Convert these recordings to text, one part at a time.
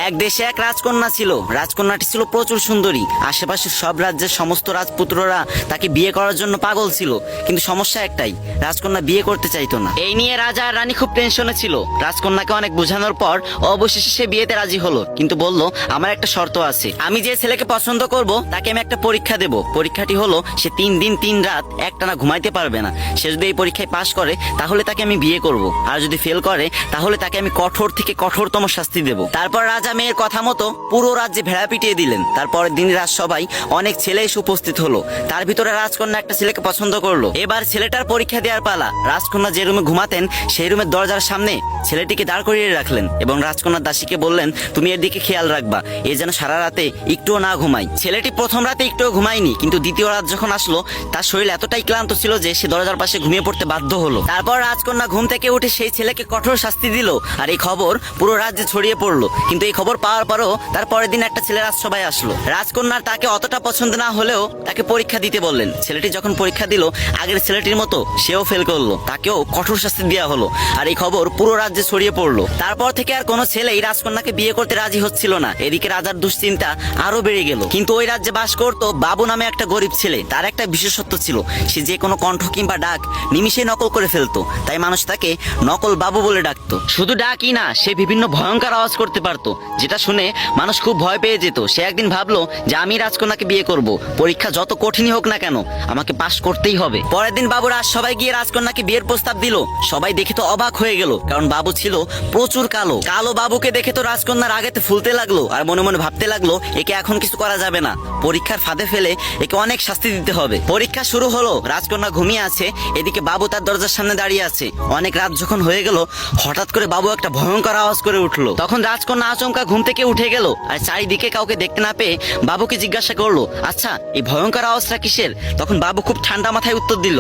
এক দেশে এক রাজকন্যা ছিল। রাজকন্যাটি ছিল প্রচুর সুন্দরী। আশেপাশের সব রাজ্যের সমস্ত রাজপুত্ররা তাকে বিয়ে করার জন্য পাগল ছিল, কিন্তু সমস্যা একটাই, রাজকন্যা বিয়ে করতে চাইতো না। এই নিয়ে রাজা আর রানী খুব টেনশনে ছিল। রাজকন্যাকে অনেক বোঝানোর পর অবশেষে সে বিয়েতে রাজি হলো, কিন্তু বলল আমার একটা শর্ত আছে। আমি যে ছেলেকে পছন্দ করব তাকে আমি একটা পরীক্ষা দেব। পরীক্ষাটি হলো সে 3 দিন 3 রাত একটানা ঘুমাইতে পারবে না। সে যদি এই পরীক্ষায় পাশ করে তাহলে তাকে আমি বিয়ে করব, আর যদি ফেল করে তাহলে তাকে আমি কঠোর থেকে কঠোরতম শাস্তি দেব। তারপর রাজা মেয়ের কথা মতো পুরো রাজ্যে ভেড়া পিটিয়ে দিলেন। তারপরের দিন রাজসভায় অনেক ছেলে এসে উপস্থিত হলো। তার ভিতরে রাজকন্যা একটা ছেলেকে পছন্দ করলো। এবার ছেলেটার পরীক্ষা দেওয়ার পালা। রাজকন্যা যে রুমে ঘুমাতেন সেই রুমের দরজার সামনে ছেলেটিকে দাঁড় করিয়ে রাখলেন এবং রাজকন্যার দাসীকে বললেন, তুমি এর দিকে খেয়াল রাখবা, এ যেন সারা রাতে একটুও না ঘুমায়। ছেলেটি প্রথম রাতে একটুও ঘুমায়নি, কিন্তু দ্বিতীয় রাত যখন আসলো তার শরীর এতটাই ক্লান্ত ছিল যে সে দরজার পাশে ঘুমিয়ে পড়তে বাধ্য হলো। তারপর রাজকন্যা ঘুম থেকে উঠে সেই ছেলেকে কঠোর শাস্তি দিল, আর এই খবর পুরো রাজ্যে ছড়িয়ে পড়লো। কিন্তু এই খবর পাওয়ার পরও তার পরের দিন একটা ছেলে রাজসভায় আসলো। রাজকন্যার তাকে অতটা পছন্দ না হলেও তাকে পরীক্ষা দিতে বললেন। ছেলেটি যখন পরীক্ষা দিল আগের ছেলেটির মতো সেও ফেল করলো, তাকেও কঠোর শাস্তি দেওয়া হলো, আর এই খবর পুরো রাজ্যে ছড়িয়ে পড়লো। তারপর থেকে আর কোনো ছেলেই রাজকন্যাকে বিয়ে করতে রাজি হচ্ছিল না। এদিকে রাজার দুশ্চিন্তা আরো বেড়ে গেল। কিন্তু ওই রাজ্যে বাস করতো বাবু নামে একটা গরিব ছেলে। তার একটা বিশেষত্ব ছিল, সে যে কোনো কণ্ঠ কিংবা ডাক নিমিষে নকল করে ফেলতো, তাই মানুষ তাকে নকল বাবু বলে ডাকতো। শুধু ডাকই না, সে বিভিন্ন ভয়ঙ্কর আওয়াজ করতে পারতো, যেটা শুনে মানুষ খুব ভয় পেয়ে যেত। সে একদিন ভাবলো যে আমি রাজকন্যাকে বিয়ে করব, পরীক্ষা যত কঠিনই হোক না কেন আমাকে পাশ করতেই হবে। পরের দিন বাবু সবাই গিয়ে রাজকন্যাকে বিয়ের প্রস্তাব দিল। সবাই দেখে তো অবাক হয়ে গেল, কারণ বাবু ছিল প্রচুর কালো। কালো বাবুকে দেখে তো রাজকন্যার আগেতে ফুলতে লাগলো, আর মনে মনে ভাবতে লাগলো একে এখন কিছু করা যাবে না, পরীক্ষার ফাঁদে ফেলে একে অনেক শাস্তি দিতে হবে। পরীক্ষা শুরু হলো, রাজকন্যা ঘুমিয়ে আছে, এদিকে বাবু তার দরজার সামনে দাঁড়িয়ে আছে। অনেক রাত যখন হয়ে গেল হঠাৎ করে বাবু একটা ভয়ঙ্কর আওয়াজ করে উঠলো। তখন রাজকন্যা আচমকা ঘুম থেকে উঠে গেল, আর চারিদিকে কাউকে দেখতে না পেয়ে বাবুকে জিজ্ঞাসা করলো, আচ্ছা এই ভয়ঙ্কর আওয়াজটা কিসের? তখন বাবু খুব ঠান্ডা মাথায় উত্তর দিল,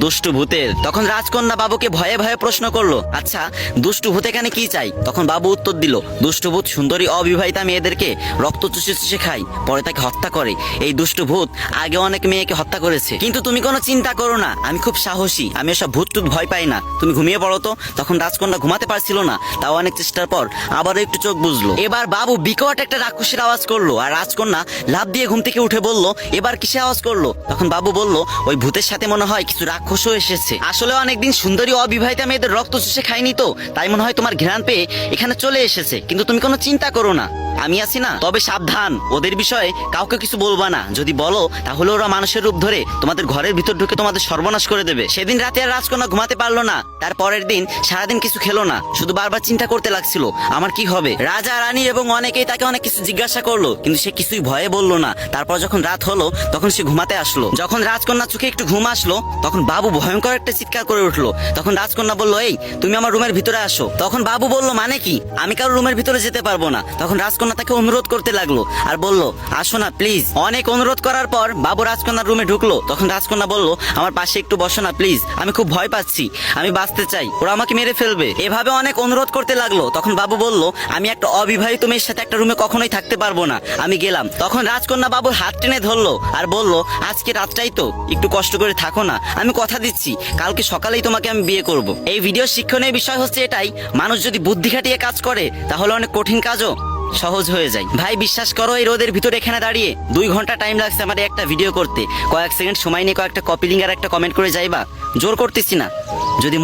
দুষ্টু ভূতের। তখন রাজকন্যা বাবুকে ভয়ে ভয়ে প্রশ্ন করলো, আচ্ছা দুষ্টু ভূত এখানে কি চাই? তখন বাবু উত্তর দিল, দুষ্টু ভূত সুন্দরী অবিবাহিতা মেয়েদেরকে রক্ত চুষে চুষে খায়, পরে তাকে হত্যা করে। এই দুষ্টু ভূত আগে অনেক মেয়েকে হত্যা করেছে। কিন্তু তুমি কোনো চিন্তা করো না, আমি খুব সাহসী, আমি এসব ভূত টুত ভয় পাই না, তুমি ঘুমিয়ে পড়ো তো। তখন রাজকন্যা ঘুমাতে পারছিল না, তাও অনেক চেষ্টার পর আবারও একটু চোখ বুঝলো। এবার বাবু বিকট একটা রাক্ষসের আওয়াজ করলো, আর রাজকন্যা লাফ দিয়ে ঘুম থেকে উঠে বলল, এবার কিসে আওয়াজ করলো? তখন বাবু বলল, ওই ভূতের সাথে মনে হয় কিছু রাক্ষসও এসেছে। আসলে অনেকদিন সুন্দরী অবিবাহিতা মেয়েদের রক্ত চুষে খায়নি তো, তাই মনে হয় তোমার ঘ্রাণ পেয়ে এখানে চলে এসেছে। কিন্তু তুমি কোনো চিন্তা করো না, আমি আছি না। তবে সাবধান, ওদের বিষয়ে কাউকে কিছু বলবা না, যদি বলো তাহলে ওরা মানুষের রূপ ধরে তোমাদের ঘরের ভিতর ঢুকে তোমাদের সর্বনাশ করে দেবে। সেদিন রাতে আর রাজকন্যা ঘুমাতে পারলো না। তার পরের দিন সারাদিন কিছু খেলো না, শুধু বারবার চিন্তা করতে লাগছিল আমার কি হবে। রাজা রানী এবং অনেকেই তাকে অনেক কিছু জিজ্ঞাসা করলো, কিন্তু সে কিছুই ভয়ে বললো না। তারপর যখন রাত হলো তখন সে ঘুমাতে আসলো। যখন রাজকন্যা চোখে একটু ঘুম আসলো তখন বাবু ভয়ঙ্কর একটা চিৎকার করে উঠলো। তখন রাজকন্যা বললো, এই তুমি আমার রুমের ভিতরে আসো। তখন বাবু বলল, মানে কি? আমি কারো রুমের ভিতরে যেতে পারবো না। তখন রাজকন্যা তাকে অনুরোধ করতে লাগলো আর বলল, আসো না প্লিজ। অনেক অনুরোধ করার পর বাবু রাজকন্যার রুমে ঢুকলো। তখন রাজকন্যা বলল, আমার পাশে একটু বসো না প্লিজ, আমি খুব ভয় পাচ্ছি, আমি বাঁচতে চাই, ওরা আমাকে মেরে ফেলবে। এভাবে অনেক অনুরোধ করতে লাগলো। তখন বাবু বলল, আমি একটা অবিবাহিত মেয়ের সাথে একটা রুমে কখনোই থাকতে পারবো না, আমি গেলাম। তখন রাজকন্যা বাবুর হাত টেনে ধরলো আর বলল, আজকে রাতটাই তো, একটু কষ্ট করে থাকো না, আমি কথা দিচ্ছি কালকে সকালেই তোমাকে আমি বিয়ে করব। এই ভিডিও শিক্ষণীয় বিষয় হচ্ছে এটাই, মানুষ যদি বুদ্ধি খাটিয়ে কাজ করে তাহলে অনেক কঠিন কাজও সহজ হয়ে যায়। ভাই বিশ্বাস করো, এই রোদের ভিতরে এখানে দাঁড়িয়ে 2 ঘন্টা টাইম লাগছে আমার একটা ভিডিও করতে। কয়েক সেকেন্ড সময় নিয়ে কয়েকটা কপি লিঙ্ক আর একটা কমেন্ট করে যাইবা, জোর করতেছি না। যদি